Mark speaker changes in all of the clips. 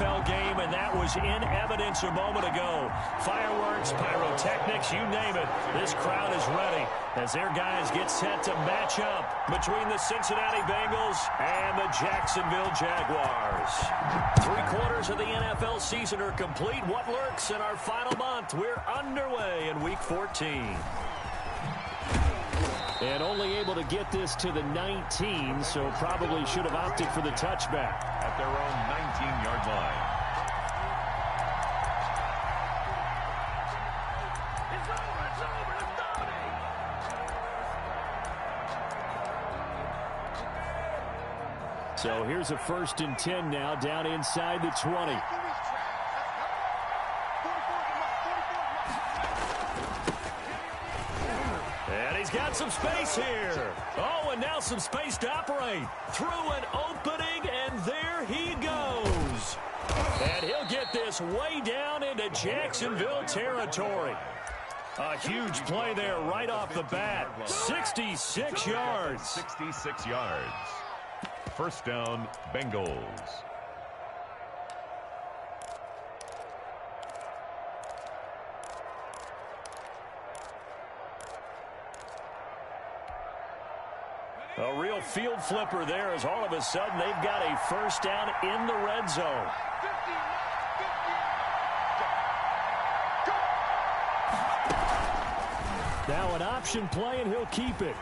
Speaker 1: NFL game, and that was in evidence a moment ago. Fireworks, pyrotechnics, you name it. This crowd is ready as their guys get set to match up between the Cincinnati Bengals and the Jacksonville Jaguars. 3/4 of the NFL season are complete. What lurks in our final month? We're underway in Week 14. And only able to get this to the 19, so probably should have opted for the touchback.
Speaker 2: At their own 19-yard line.
Speaker 1: So here's a 1st and 10 now, down inside the 20. And he's got some space here. Oh, and now some space to operate. Through an opening, and there he goes. And he'll get this way down into Jacksonville territory. A huge play there right off the bat. 66 yards.
Speaker 2: 66 yards. 1st down, Bengals.
Speaker 1: A real field flipper there as all of a sudden they've got a 1st down in the red zone. Now an option play, and he'll keep it.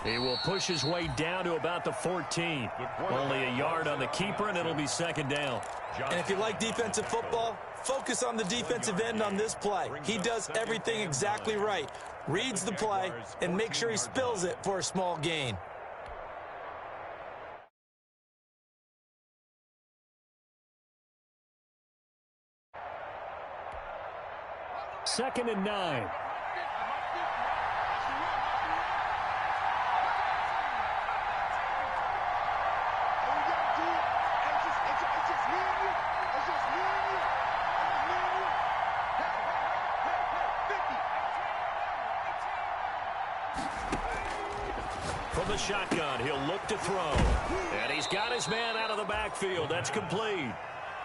Speaker 1: He will push his way down to about the 14. Only a yard on the keeper, and it'll be 2nd down.
Speaker 3: And if you like defensive football, focus on the defensive end on this play. He does everything exactly right. Reads the play and makes sure he spills it for a small gain.
Speaker 1: Second and 9. From the shotgun, he'll look to throw. And he's got his man out of the backfield. That's complete.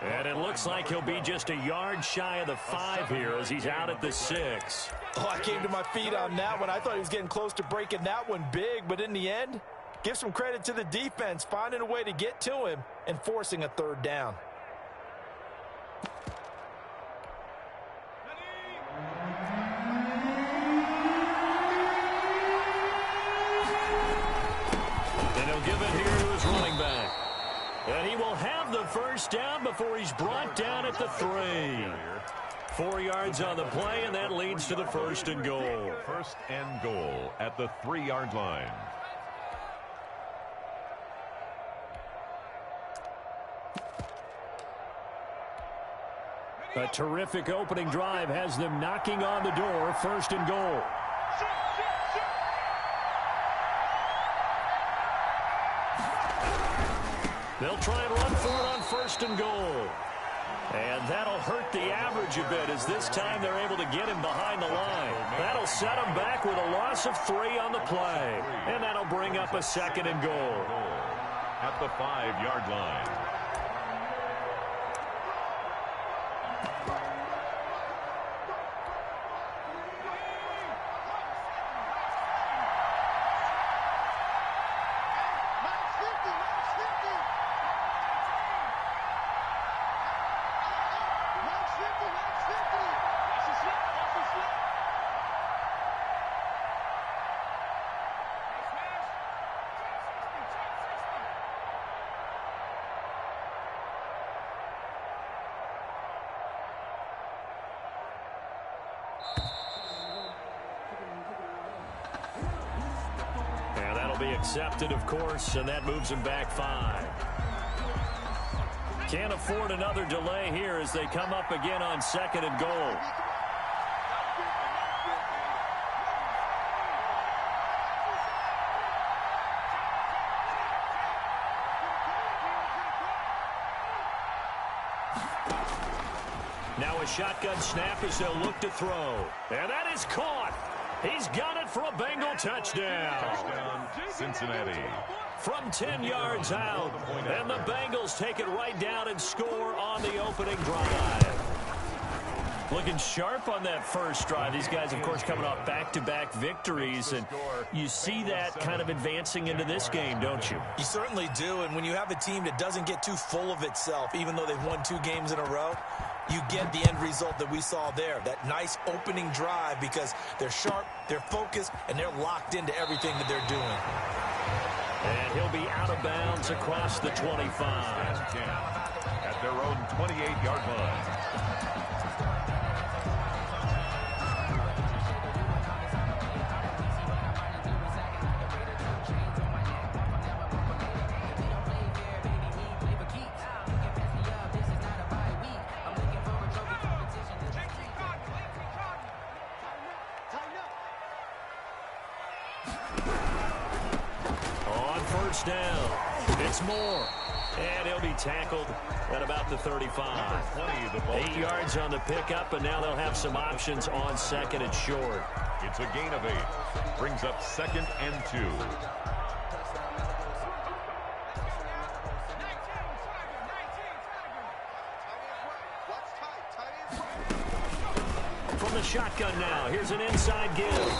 Speaker 1: And it looks like he'll be just a yard shy of the 5 here as he's out at the 6.
Speaker 3: Oh, I came to my feet on that one. I thought he was getting close to breaking that one big, but in the end, give some credit to the defense, finding a way to get to him and forcing a 3rd down.
Speaker 1: And he'll give it here to his running back. And he will have the 1st down before he's brought down at the 3. 4 yards on the play, and that leads to the 1st and goal.
Speaker 2: 1st and goal at the 3-yard line.
Speaker 1: A terrific opening drive has them knocking on the door. 1st and goal. They'll try and run for it on 1st and goal. And that'll hurt the average a bit as this time they're able to get him behind the line. That'll set him back with a loss of 3 on the play. And that'll bring up a 2nd and goal.
Speaker 2: At the 5-yard line.
Speaker 1: Be accepted, of course, and that moves him back 5. Can't afford another delay here as they come up again on 2nd and goal. Now a shotgun snap as they'll look to throw. And that is caught. He's got it for a Bengal touchdown.
Speaker 2: Touchdown, Cincinnati.
Speaker 1: From 10 yards out. And the Bengals take it right down and score on the opening opening drive. Looking sharp on that first drive. These guys, of course, coming off back-to-back victories, and you see that kind of advancing into this game, don't you?
Speaker 3: You certainly do, and when you have a team that doesn't get too full of itself, even though they've won 2 games in a row, you get the end result that we saw there, that nice opening drive, because they're sharp, they're focused, and they're locked into everything that they're doing.
Speaker 1: And he'll be out of bounds across the 25.
Speaker 2: At their own 28-yard line.
Speaker 1: Down. It's Moore. And he'll be tackled at about the 35. 8 yards on the pickup, and now they'll have some options on second and short.
Speaker 2: It's a gain of 8. Brings up 2nd and 2.
Speaker 1: From the shotgun now, here's an inside give.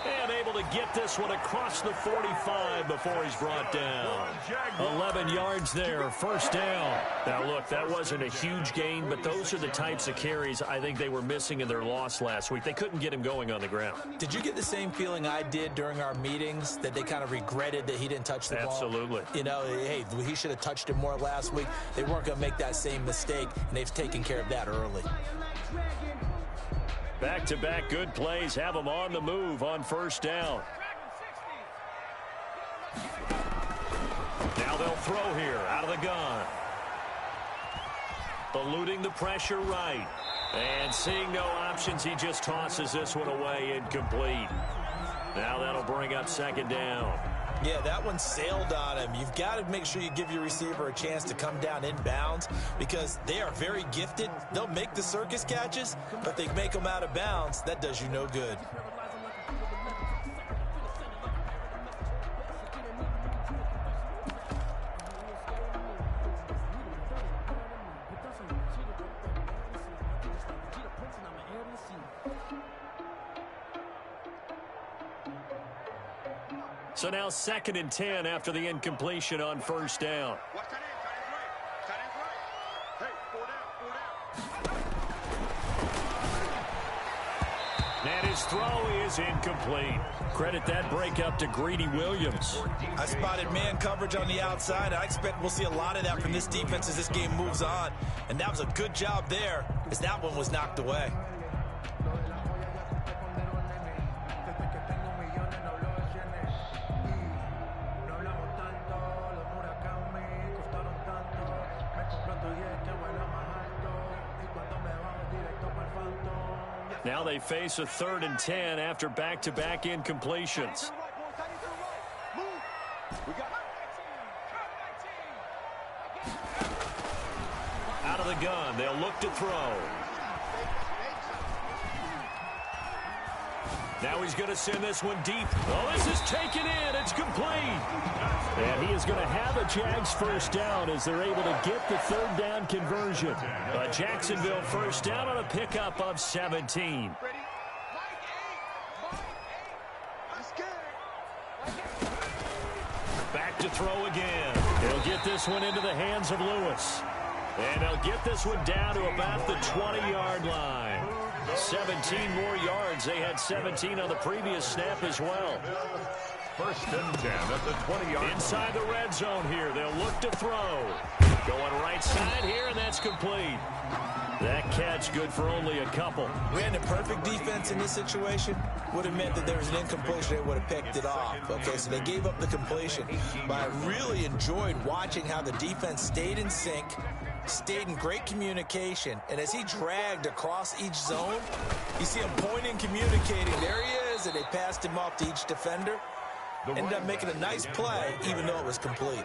Speaker 1: And able to get this one across the 45 before he's brought down. 11 yards there, first down. Now, look, that wasn't a huge gain, but those are the types of carries I think they were missing in their loss last week. They couldn't get him going on the ground.
Speaker 3: Did you get the same feeling I did during our meetings, that they kind of regretted that he didn't touch the ball?
Speaker 1: Absolutely.
Speaker 3: You know, hey, he should have touched it more last week. They weren't going to make that same mistake, and they've taken care of that early.
Speaker 1: Back-to-back good plays have them on the move on first down. Now they'll throw here out of the gun. Eluding the pressure right. And seeing no options, he just tosses this one away, incomplete. Now that'll bring up second down.
Speaker 3: Yeah, that one sailed on him. You've got to make sure you give your receiver a chance to come down inbounds, because they are very gifted. They'll make the circus catches, but they make them out of bounds. That does you no good.
Speaker 1: So now 2nd and 10 after the incompletion on first down. And his throw is incomplete. Credit that breakup to Greedy Williams.
Speaker 3: I spotted man coverage on the outside. I expect we'll see a lot of that from this defense as this game moves on. And that was a good job there, as that one was knocked away.
Speaker 1: Now they face a 3rd and 10 after back-to-back incompletions. Out of the gun, they'll look to throw. Now he's going to send this one deep. Oh, this is taken in. It's complete. And he is going to have a Jags first down as they're able to get the 3rd down conversion. A Jacksonville first down on a pickup of 17. Back to throw again. He'll get this one into the hands of Lewis. And he'll get this one down to about the 20-yard line. 17 more yards. They had 17 on the previous snap as well.
Speaker 2: 1st and 10 at the 20-yard line.
Speaker 1: Inside the red zone here. They'll look to throw. Going right side here, and that's complete. That catch good for only a couple.
Speaker 3: Ran the perfect defense in this situation. Would have meant that there was an incompletion. They would have picked it off. Okay, so they gave up the completion. But I really enjoyed watching how the defense stayed in sync, stayed in great communication, and as he dragged across each zone, you see him pointing, communicating. There he is, and they passed him off to each defender. Ended up making a nice play, even though it was complete.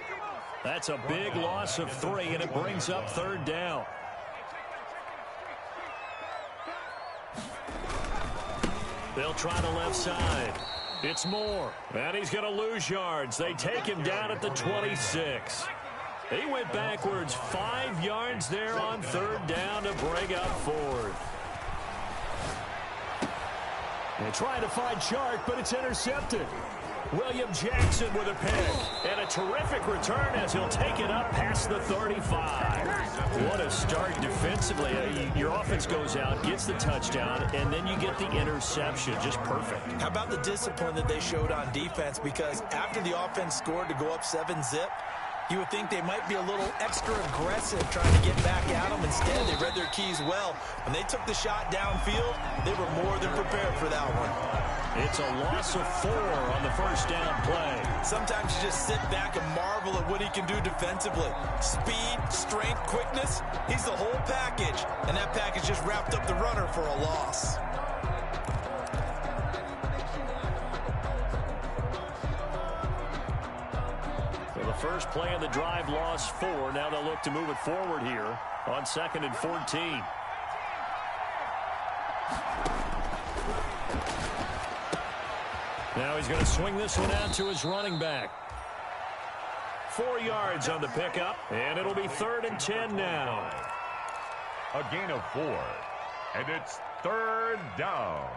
Speaker 1: That's a big loss of 3, and it brings up 3rd down. They'll try the left side. It's Moore, and he's going to lose yards. They take him down at the 26. He went backwards 5 yards there on third down to bring up fourth. They try to find Chark, but it's intercepted. William Jackson with a pick. And a terrific return as he'll take it up past the 35. What a start defensively. Your offense goes out, gets the touchdown, and then you get the interception. Just perfect.
Speaker 3: How about the discipline that they showed on defense? Because after the offense scored to go up 7-zip, you would think they might be a little extra aggressive trying to get back at them. Instead, they read their keys well. When they took the shot downfield, they were more than prepared for that one.
Speaker 1: It's a loss of 4 on the first down play.
Speaker 3: Sometimes you just sit back and marvel at what he can do defensively. Speed, strength, quickness, he's the whole package. And that package just wrapped up the runner for a loss.
Speaker 1: First play of the drive, lost 4. Now they'll look to move it forward here on 2nd and 14. Now he's going to swing this one out to his running back. 4 yards on the pickup, and it'll be 3rd and 10 now.
Speaker 2: A gain of 4, and it's 3rd down.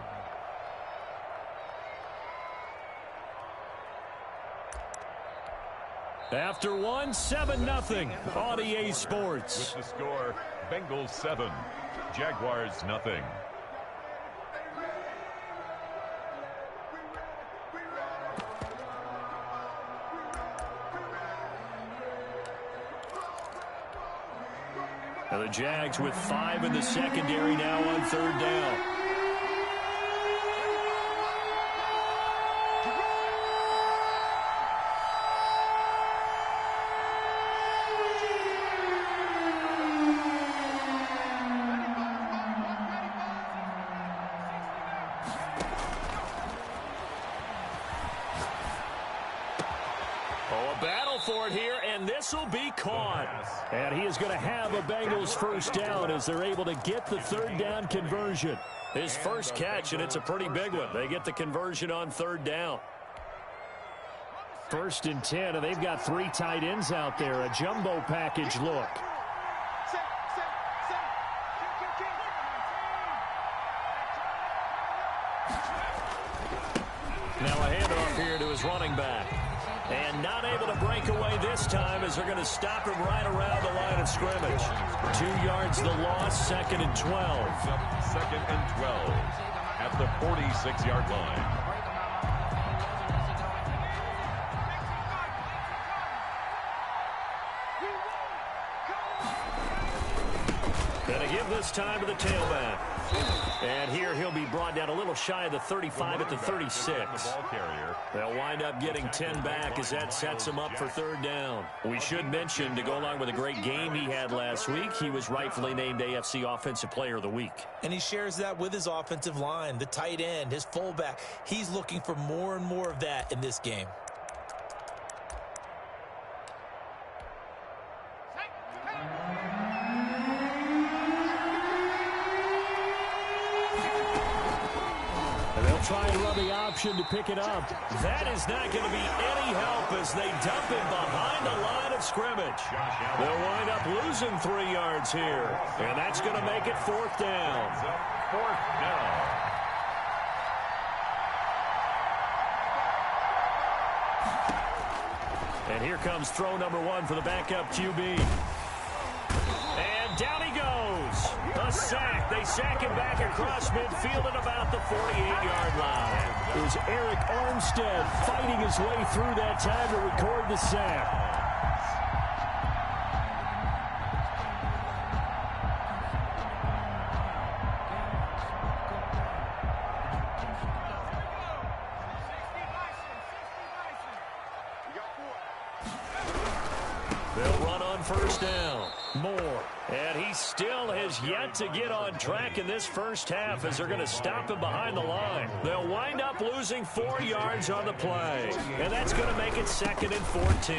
Speaker 1: After 1, 7-0 on EA Sports.
Speaker 2: With the score, Bengals 7, Jaguars 0.
Speaker 1: Now the Jags with 5 in the secondary now on 3rd down. For it here, and this will be caught. And he is going to have a Bengals first down as they're able to get the 3rd down conversion. His first catch, and it's a pretty big one. They get the conversion on 3rd down. 1st and 10, and they've got 3 tight ends out there. A jumbo package look. Now a handoff here to his running back. And not able to break away this time as they're going to stop him right around the line of scrimmage. 2 yards the loss, 2nd and 12.
Speaker 2: 2nd and 12 at the 46-yard line.
Speaker 1: Going to give this time to the tailback. And here he'll be brought down a little shy of the 35 at the 36. They'll wind up getting 10 back as that sets him up for 3rd down. We should mention, to go along with a great game he had last week, he was rightfully named AFC Offensive Player of the Week.
Speaker 3: And he shares that with his offensive line, the tight end, his fullback. He's looking for more and more of that in this game.
Speaker 1: Try and run the option to pick it up. That is not going to be any help as they dump him behind the line of scrimmage. They'll wind up losing 3 yards here, and that's going to make it 4th down.
Speaker 2: 4th down.
Speaker 1: And here comes throw number 1 for the backup QB. And down he goes. A sack. They sack him back across midfield at about the 48-yard line. It was Eric Armstead fighting his way through that time to record the sack. They'll run on 1st down. Moore. And he still has yet to get on track in this first half as they're going to stop him behind the line. They'll wind up losing 4 yards on the play. And that's going to make it 2nd and 14.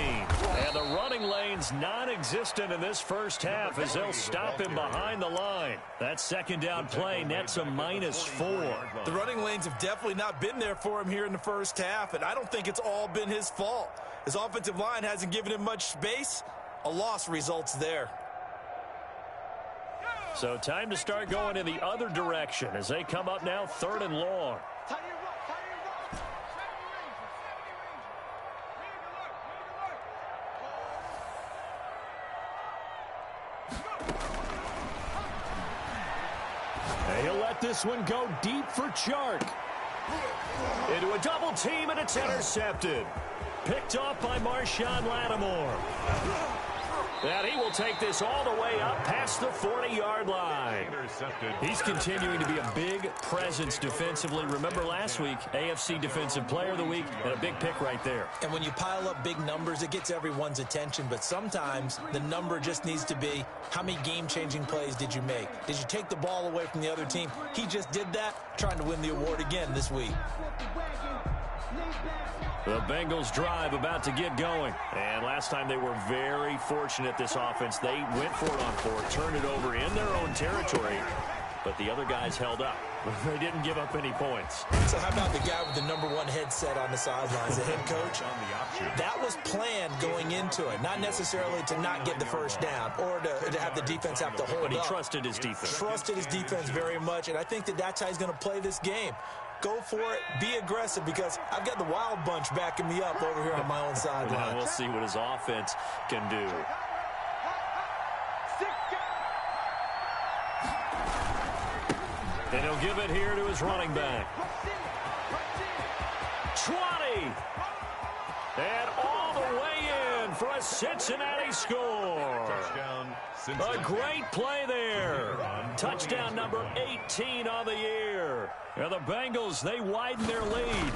Speaker 1: And the running lane's non-existent in this first half as they'll stop him behind the line. That 2nd down play nets a -4.
Speaker 3: The running lanes have definitely not been there for him here in the first half, and I don't think it's all been his fault. His offensive line hasn't given him much space. A loss results there.
Speaker 1: So time to start going in the other direction as they come up now 3rd and long. He'll let this one go deep for Chark. Into a double team, and it's intercepted. Picked off by Marshawn Lattimore. And he will take this all the way up past the 40-yard line. He's continuing to be a big presence defensively. Remember last week, AFC Defensive Player of the Week, and a big pick right there.
Speaker 3: And when you pile up big numbers, it gets everyone's attention. But sometimes the number just needs to be, how many game-changing plays did you make? Did you take the ball away from the other team? He just did that, trying to win the award again this week.
Speaker 1: The Bengals drive about to get going. And last time they were very fortunate, this offense. They went for it on 4, turned it over in their own territory. But the other guys held up. They didn't give up any points.
Speaker 3: So how about the guy with the #1 headset on the sidelines, the head coach? That was planned going into it. Not necessarily to not get the first down or to have the defense have to hold up.
Speaker 1: But he trusted his defense.
Speaker 3: Trusted his defense very much. And I think that's how he's going to play this game. Go for it. Be aggressive, because I've got the Wild Bunch backing me up over here on my own sideline.
Speaker 1: We'll see what his offense can do. And he'll give it here to his running back. 20. And all the way in for a Cincinnati score.
Speaker 2: Touchdown, Cincinnati.
Speaker 1: A great play there. Touchdown number 18 on the year. And the Bengals, they widen their lead.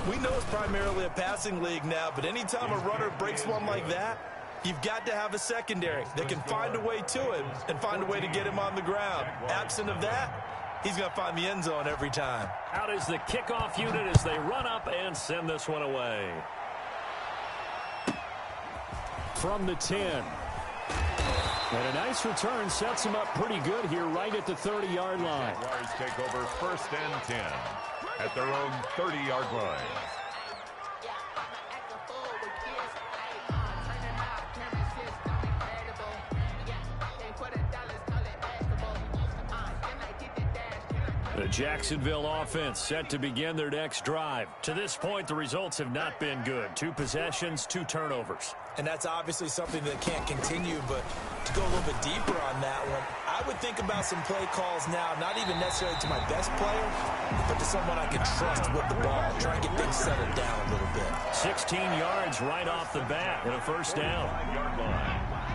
Speaker 3: We know it's primarily a passing league now, but anytime a runner breaks one like that, you've got to have a secondary that can find a way to him and find a way to get him on the ground. Absent of that, he's going to find the end zone every time.
Speaker 1: Out is the kickoff unit as they run up and send this one away. From the 10. And a nice return sets him up pretty good here right at the 30-yard line.
Speaker 2: Jaguars take over 1st and 10 at their own 30-yard line.
Speaker 1: The Jacksonville offense set to begin their next drive. To this point, the results have not been good. 2 possessions, 2 turnovers.
Speaker 3: And that's obviously something that can't continue, but to go a little bit deeper on that one, I would think about some play calls now, not even necessarily to my best player, but to someone I can trust with the ball, try and get things settled down a little bit.
Speaker 1: 16 yards right off the bat and a first down.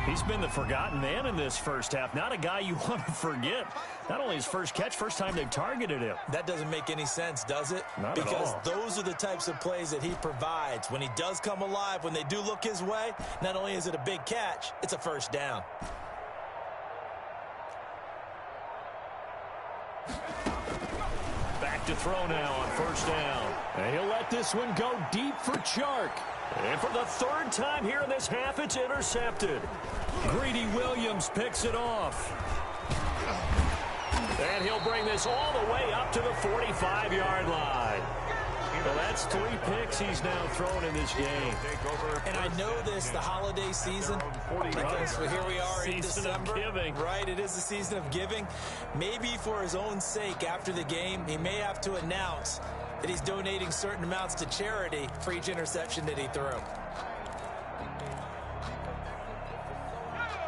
Speaker 1: He's been the forgotten man in this first half. Not a guy you want to forget. Not only his first catch, first time they've targeted him.
Speaker 3: That doesn't make any sense, does it?
Speaker 1: Not
Speaker 3: because
Speaker 1: at all.
Speaker 3: Those are the types of plays that he provides. When he does come alive, when they do look his way, not only is it a big catch, it's a first down.
Speaker 1: Back to throw now on first down. And he'll let this one go deep for Chark. And for the 3rd time here in this half, it's intercepted. Greedy Williams picks it off. And he'll bring this all the way up to the 45-yard line. Well, that's 3 picks he's now thrown in this game.
Speaker 3: And I know this, the holiday season, because here we are in December. Right, it is the season of giving. Maybe for his own sake, after the game, he may have to announce that he's donating certain amounts to charity for each interception that he threw.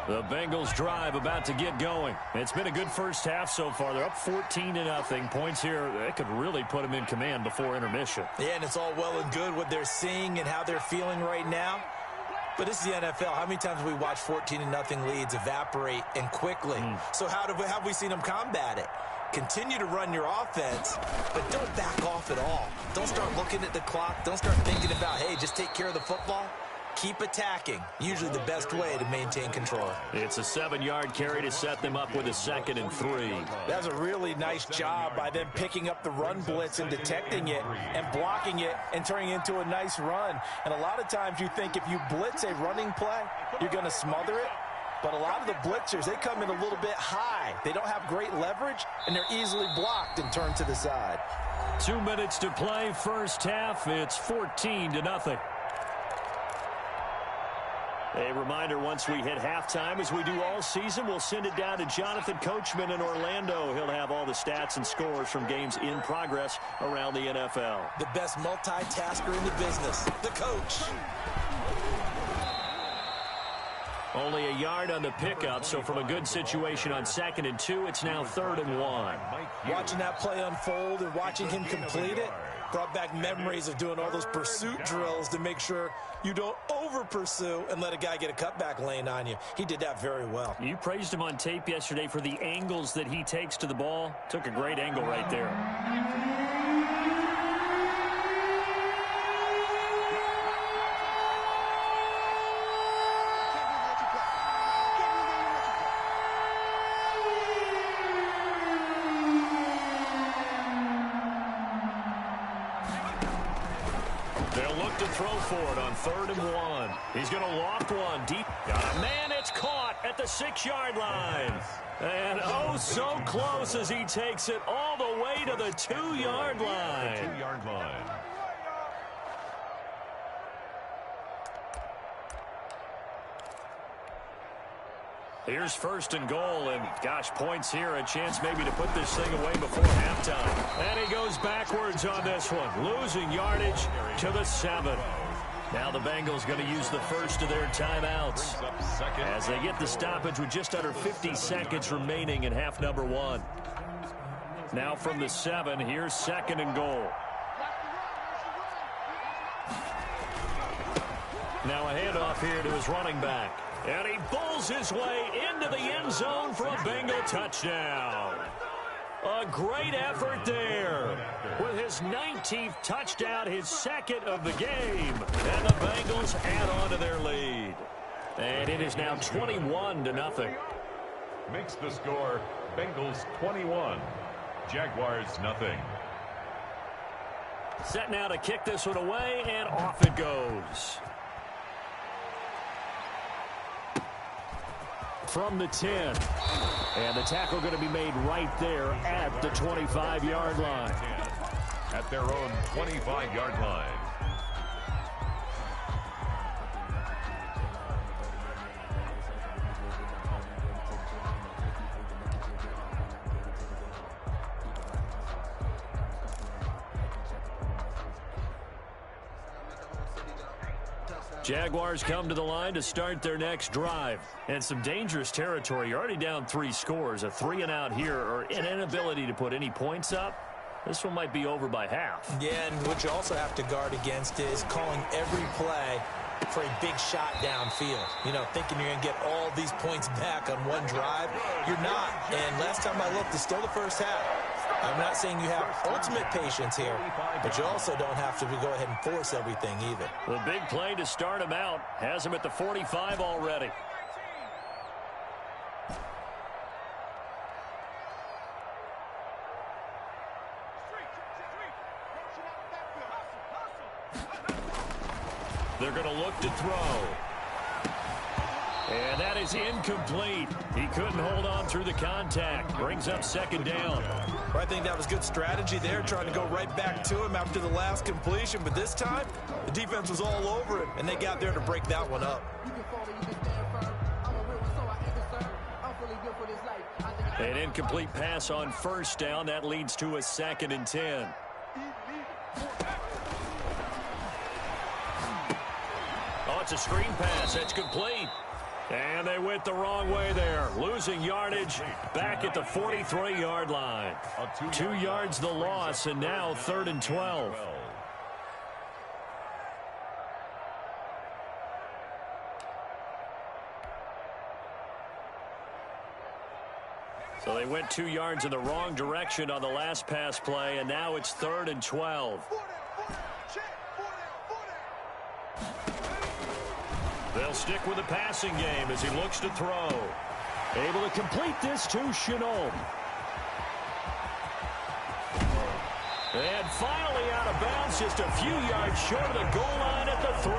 Speaker 1: The Bengals drive about to get going. It's been a good first half so far. They're up 14-0. Points here, that could really put them in command before intermission.
Speaker 3: Yeah, and it's all well and good what they're seeing and how they're feeling right now. But this is the NFL. How many times have we watched 14-0 leads evaporate and quickly? So how have we seen them combat it? Continue to run your offense, but don't back off at all. Don't start looking at the clock. Don't start thinking about, hey, just take care of the football. Keep attacking. Usually the best way to maintain control.
Speaker 1: It's a 7-yard carry to set them up with a 2nd and 3.
Speaker 3: That's a really nice job by them picking up the run blitz and detecting it and blocking it and turning it into a nice run. And a lot of times you think if you blitz a running play, you're going to smother it. But a lot of the blitzers, they come in a little bit high. They don't have great leverage, and they're easily blocked and turned to the side.
Speaker 1: 2 minutes to play, first half. It's 14-0. A reminder, once we hit halftime, as we do all season, we'll send it down to Jonathan Coachman in Orlando. He'll have all the stats and scores from games in progress around the NFL.
Speaker 3: The best multitasker in the business, the coach.
Speaker 1: Only a yard on the pickup, so from a good situation on 2nd and 2, it's now 3rd and 1.
Speaker 3: Watching that play unfold and watching him complete it brought back memories of doing all those pursuit drills to make sure you don't over-pursue and let a guy get a cutback lane on you. He did that very well.
Speaker 1: You praised him on tape yesterday for the angles that he takes to the ball. Took a great angle right there. To throw for it on 3rd and 1. He's going to loft one deep. Got a man. It's caught at the 6-yard line. And oh, so close as he takes it all the way to the 2-yard line.
Speaker 2: The 2-yard line.
Speaker 1: Here's 1st and goal, and gosh, points here, a chance maybe to put this thing away before halftime. And he goes backwards on this one, losing yardage to the 7. Now the Bengals going to use the first of their timeouts as they get the stoppage with just under 50 seconds remaining in half number 1. Now from the 7, here's 2nd and goal. Now a handoff here to his running back. And he bulls his way into the end zone for a Bengal touchdown. A great effort there. With his 19th touchdown, his 2nd of the game. And the Bengals add on to their lead. And it is now 21-0.
Speaker 2: Makes the score Bengals 21, Jaguars nothing.
Speaker 1: Set now to kick this one away, and off it goes. From the 10. And the tackle going to be made right there at the 25-yard line.
Speaker 2: At their own 25-yard line.
Speaker 1: Jaguars come to the line to start their next drive. And some dangerous territory. You're already down 3 scores. A 3-and-out here, or an inability to put any points up. This one might be over by half.
Speaker 3: Yeah, and what you also have to guard against is calling every play for a big shot downfield. You know, thinking you're going to get all these points back on one drive. You're not. And last time I looked, it's still the first half. I'm not saying you have ultimate patience here, but you also don't have to go ahead and force everything either.
Speaker 1: The big play to start him out has him at the 45 already. They're going to look to throw. And that is incomplete. He couldn't hold on through the contact. Brings up 2nd down.
Speaker 3: Well, I think that was good strategy there, trying to go right back to him after the last completion. But this time, the defense was all over him, and they got there to break that one up.
Speaker 1: An incomplete pass on 1st down. That leads to a 2nd and 10. Oh, it's a screen pass. That's complete. And they went the wrong way there. Losing yardage back at the 43-yard line. 2 yards the loss, and now 3rd and 12. So they went 2 yards in the wrong direction on the last pass play, and now it's 3rd and 12. They'll stick with the passing game as he looks to throw. Able to complete this to Chenault. And finally out of bounds, just a few yards short of the goal line at the 3.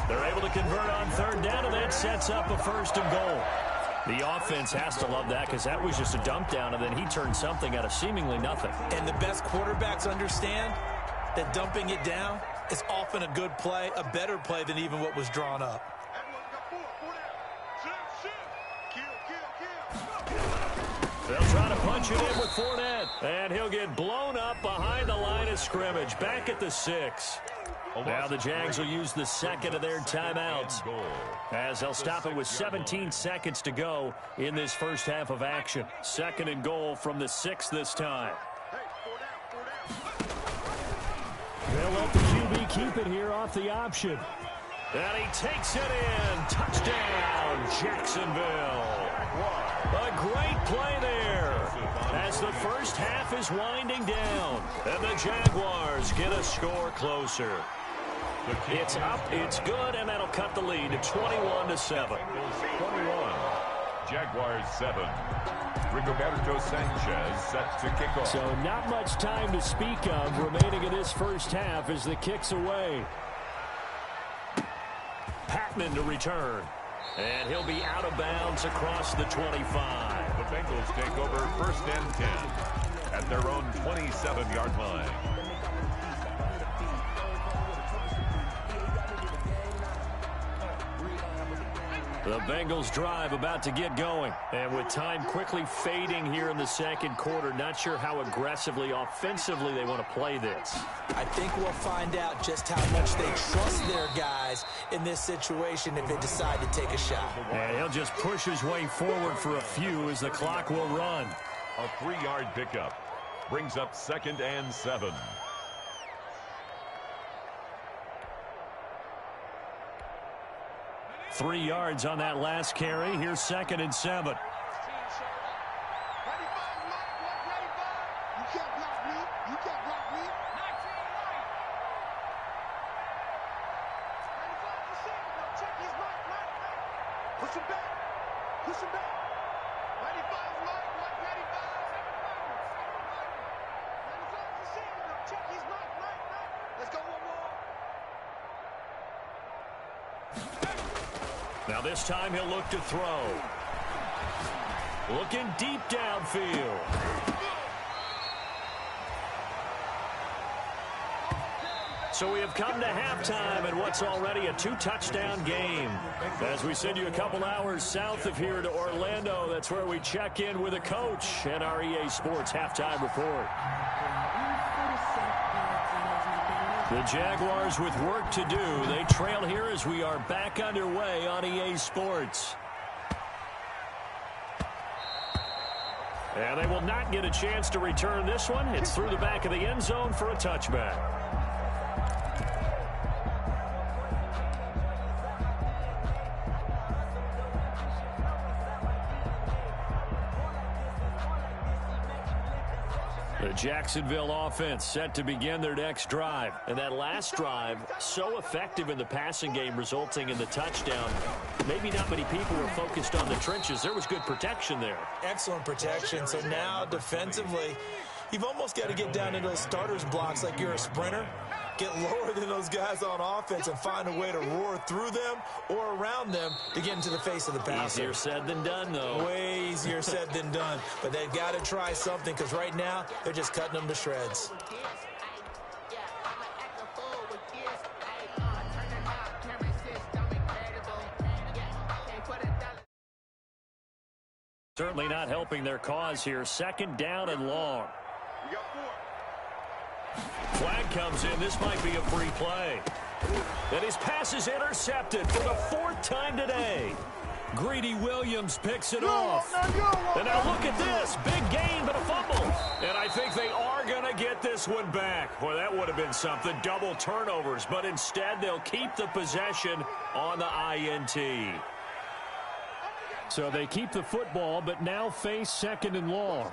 Speaker 1: They're able to convert on 3rd down, and that sets up a 1st and goal. The offense has to love that because that was just a dump down, and then he turned something out of seemingly nothing.
Speaker 3: And the best quarterbacks understand that dumping it down is often a good play, a better play than even what was drawn up.
Speaker 1: They'll try to punch it in with Fournette. And he'll get blown up behind the line of scrimmage. Back at the 6. Now the Jags will use the second of their timeouts, as they'll stop it with 17 seconds to go in this first half of action. 2nd and goal from the 6 this time. They'll let the QB keep it here off the option. And he takes it in. Touchdown, Jacksonville. A great play there as the first half is winding down. And the Jaguars get a score closer. It's up, it's good, and that'll cut the lead to 21-7.
Speaker 2: 21. Jaguars 7. Rigoberto Sanchez set to kick off.
Speaker 1: So not much time to speak of remaining in this first half as the kick's away. Patman to return. And he'll be out of bounds across the 25.
Speaker 2: The Bengals take over 1st and 10 at their own 27-yard line.
Speaker 1: The Bengals drive about to get going. And with time quickly fading here in the second quarter, not sure how aggressively, offensively they want to play this.
Speaker 3: I think we'll find out just how much they trust their guys in this situation if they decide to take a shot.
Speaker 1: And he'll just push his way forward for a few as the clock will run.
Speaker 2: A 3-yard pickup brings up 2nd and 7.
Speaker 1: Three yards on that last carry. Here's 2nd and 7. Now this time he'll look to throw. Looking deep downfield. So we have come to halftime in what's already a 2-touchdown game. As we send you a couple hours south of here to Orlando, that's where we check in with a coach and our EA Sports halftime report. The Jaguars with work to do. They trail here as we are back underway on EA Sports. And they will not get a chance to return this one. It's through the back of the end zone for a touchback. The Jacksonville offense set to begin their next drive. And that last drive, so effective in the passing game, resulting in the touchdown. Maybe not many people were focused on the trenches. There was good protection there.
Speaker 3: Excellent protection. So now defensively, you've almost got to get down into those starters blocks like you're a sprinter. Get lower than those guys on offense and find a way to roar through them or around them to get into the face of the passer.
Speaker 1: Easier said than done, though.
Speaker 3: Way easier said than done. But they've got to try something because right now they're just cutting them to shreds.
Speaker 1: Certainly not helping their cause here. 2nd down and long. Flag comes in. This might be a free play. And his pass is intercepted for the 4th time today. Greedy Williams picks it off. And now look at this. Big gain, but a fumble. And I think they are going to get this one back. Boy, that would have been something. Double turnovers. But instead, they'll keep the possession on the INT. So they keep the football, but now face 2nd and long.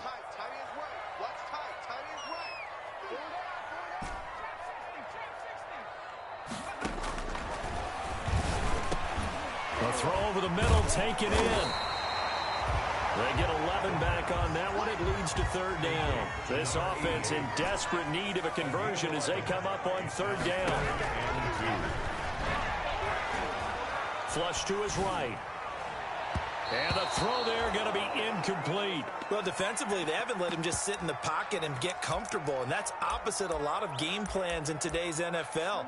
Speaker 1: A throw over the middle, take it in. They get 11 back on that one. It leads to 3rd down. This offense in desperate need of a conversion as they come up on 3rd down. Flush to his right. And the throw there going to be incomplete.
Speaker 3: Well, defensively, they haven't let him just sit in the pocket and get comfortable, and that's opposite a lot of game plans in today's NFL.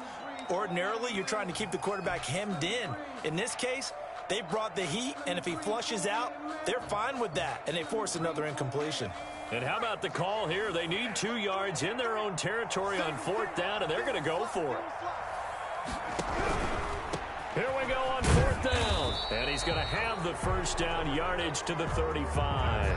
Speaker 3: Ordinarily, you're trying to keep the quarterback hemmed in. In this case, They brought the heat, and if he flushes out, they're fine with that, and they force another incompletion.
Speaker 1: And how about the call here? They need 2 yards in their own territory on 4th down, and they're going to go for it. Here we go on 4th down. And he's going to have the first down yardage to the 35.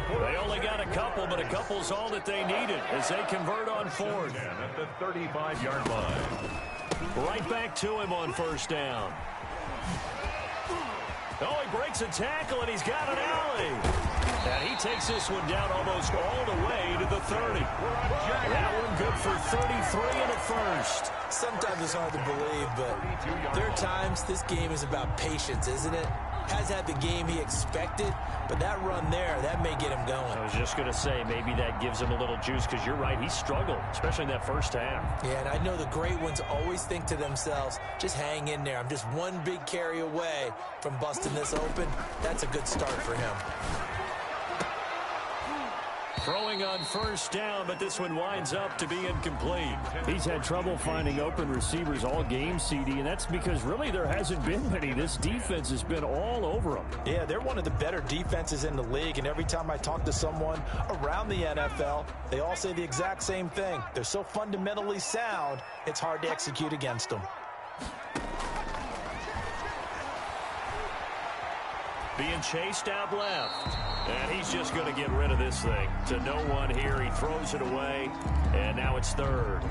Speaker 1: They only got a couple, but a couple's all that they needed as they convert on 4th.
Speaker 2: At the 35-yard line.
Speaker 1: Right back to him on 1st down. Oh, he breaks a tackle, and he's got an alley. And he takes this one down almost all the way to the 30. That one good for 33 and a first.
Speaker 3: Sometimes it's hard to believe, but there are times this game is about patience, isn't it? Has had the game he expected, but that run there, that may get him going.
Speaker 1: I was just going to say, maybe that gives him a little juice, because you're right, he struggled, especially in that first half.
Speaker 3: Yeah, and I know the great ones always think to themselves, just hang in there. I'm just one big carry away from busting this open. That's a good start for him.
Speaker 1: Throwing on 1st down, but this one winds up to be incomplete. He's had trouble finding open receivers all game, CD, and that's because really there hasn't been many. This defense has been all over them.
Speaker 3: Yeah, they're one of the better defenses in the league, and every time I talk to someone around the NFL, they all say the exact same thing. They're so fundamentally sound, it's hard to execute against them.
Speaker 1: Being chased out left. And he's just going to get rid of this thing. To no one here. He throws it away. And now it's 3rd.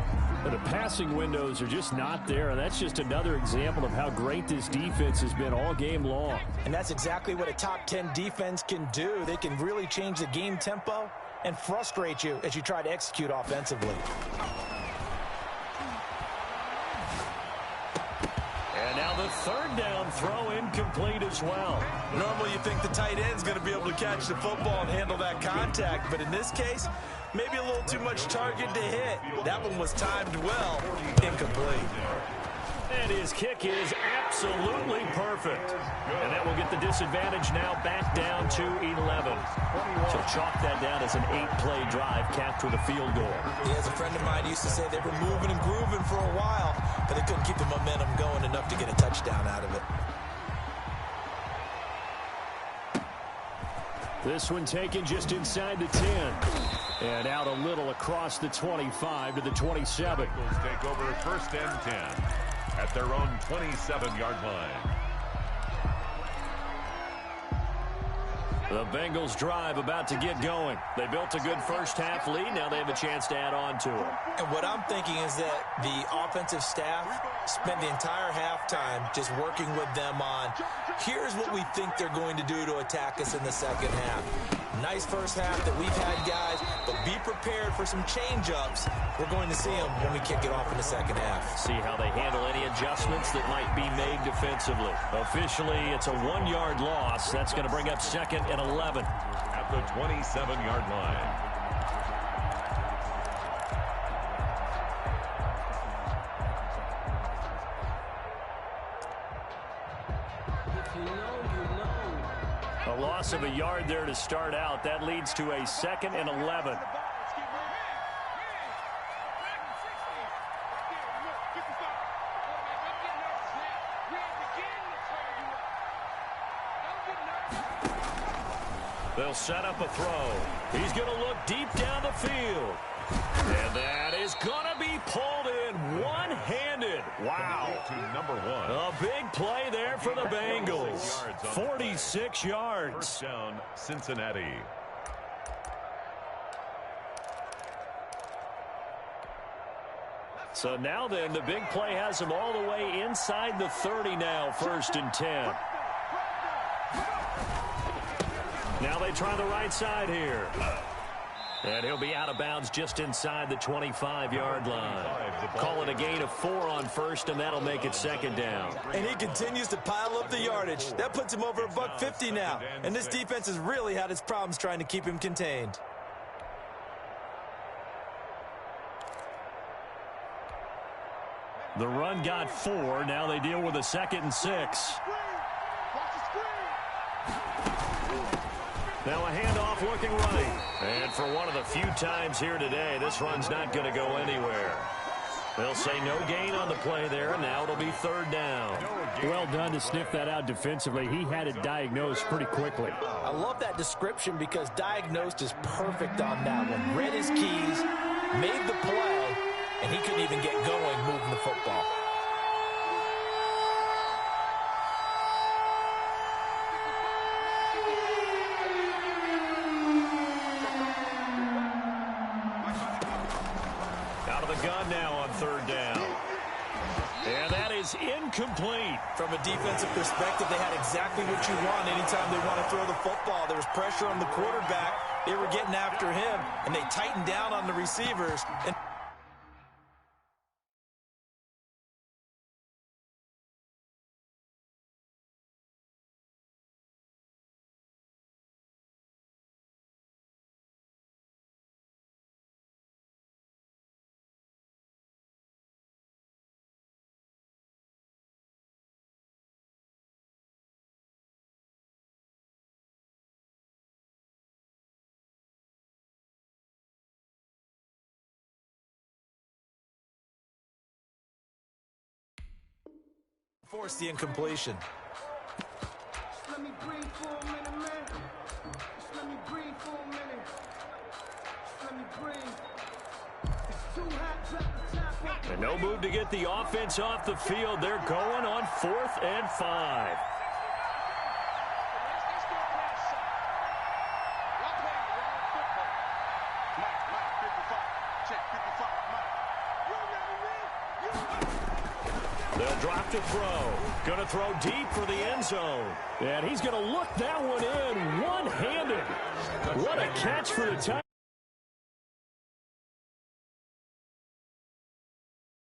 Speaker 1: The passing windows are just not there. And that's just another example of how great this defense has been all game long.
Speaker 3: And that's exactly what a top 10 defense can do. They can really change the game tempo and frustrate you as you try to execute offensively.
Speaker 1: And now the 3rd down throw incomplete as well.
Speaker 3: Normally you think the tight end's going to be able to catch the football and handle that contact, but in this case, maybe a little too much target to hit. That one was timed well, incomplete.
Speaker 1: And his kick is absolutely perfect. And that will get the disadvantage now back down to 11. So chalk that down as an 8-play drive capped with a field goal.
Speaker 3: Yeah, as a friend of mine used to say, they were moving and grooving for a while, but they couldn't keep the momentum going enough to get a touchdown out of it.
Speaker 1: This one taken just inside the 10. And out a little across the 25 to the 27.
Speaker 2: Take over 1st and 10 at their own 27-yard line.
Speaker 1: The Bengals drive about to get going. They built a good first half lead. Now they have a chance to add on to it.
Speaker 3: And what I'm thinking is that the offensive staff spent the entire halftime just working with them on, here's what we think they're going to do to attack us in the second half. Nice first half that we've had, guys, but be prepared for some change-ups. We're going to see them when we kick it off in the second half.
Speaker 1: See how they handle any adjustments that might be made defensively. Officially, it's a 1-yard loss. That's going to bring up 2nd and 11.
Speaker 2: At the 27-yard line.
Speaker 1: A loss of a yard there to start out. That leads to a 2nd and 11. They'll set up a throw. He's going to look deep down the field. And that is going to be pulled in one-handed. Wow.
Speaker 2: To number 1.
Speaker 1: A big play there for the Bengals. 46 yards.
Speaker 2: First down, Cincinnati.
Speaker 1: So now then, the big play has him all the way inside the 30 now, 1st and 10. Now they try the right side here. And he'll be out of bounds just inside the 25-yard line. Call it a gain of 4 on 1st, and that'll make it 2nd down.
Speaker 3: And he continues to pile up the yardage. That puts him over $150 now. And this defense has really had its problems trying to keep him contained.
Speaker 1: The run got 4. Now they deal with a 2nd and 6. Now a handoff looking right. And for one of the few times here today, this run's not going to go anywhere. They'll say no gain on the play there, and now it'll be third down.
Speaker 4: Well done to sniff that out defensively. He had it diagnosed pretty quickly.
Speaker 3: I love that description because diagnosed is perfect on that one. Read his keys, made the play, and he couldn't even get going moving the football.
Speaker 1: Out of the gun now on third down. And that is incomplete.
Speaker 3: From a defensive perspective, they had exactly what you want anytime they want to throw the football. There was pressure on the quarterback. They were getting after him, and they tightened down on the receivers. And force the incompletion.
Speaker 5: Let me breathe for a minute, man. Just let me breathe for a minute. Just let me breathe. It's too hot, drop the top.
Speaker 1: And no move to get the offense off the field. They're going on 4th and 5. They'll drop to throw. Going to throw deep for the end zone.
Speaker 4: And he's going to look that one in one-handed. What a catch for the time.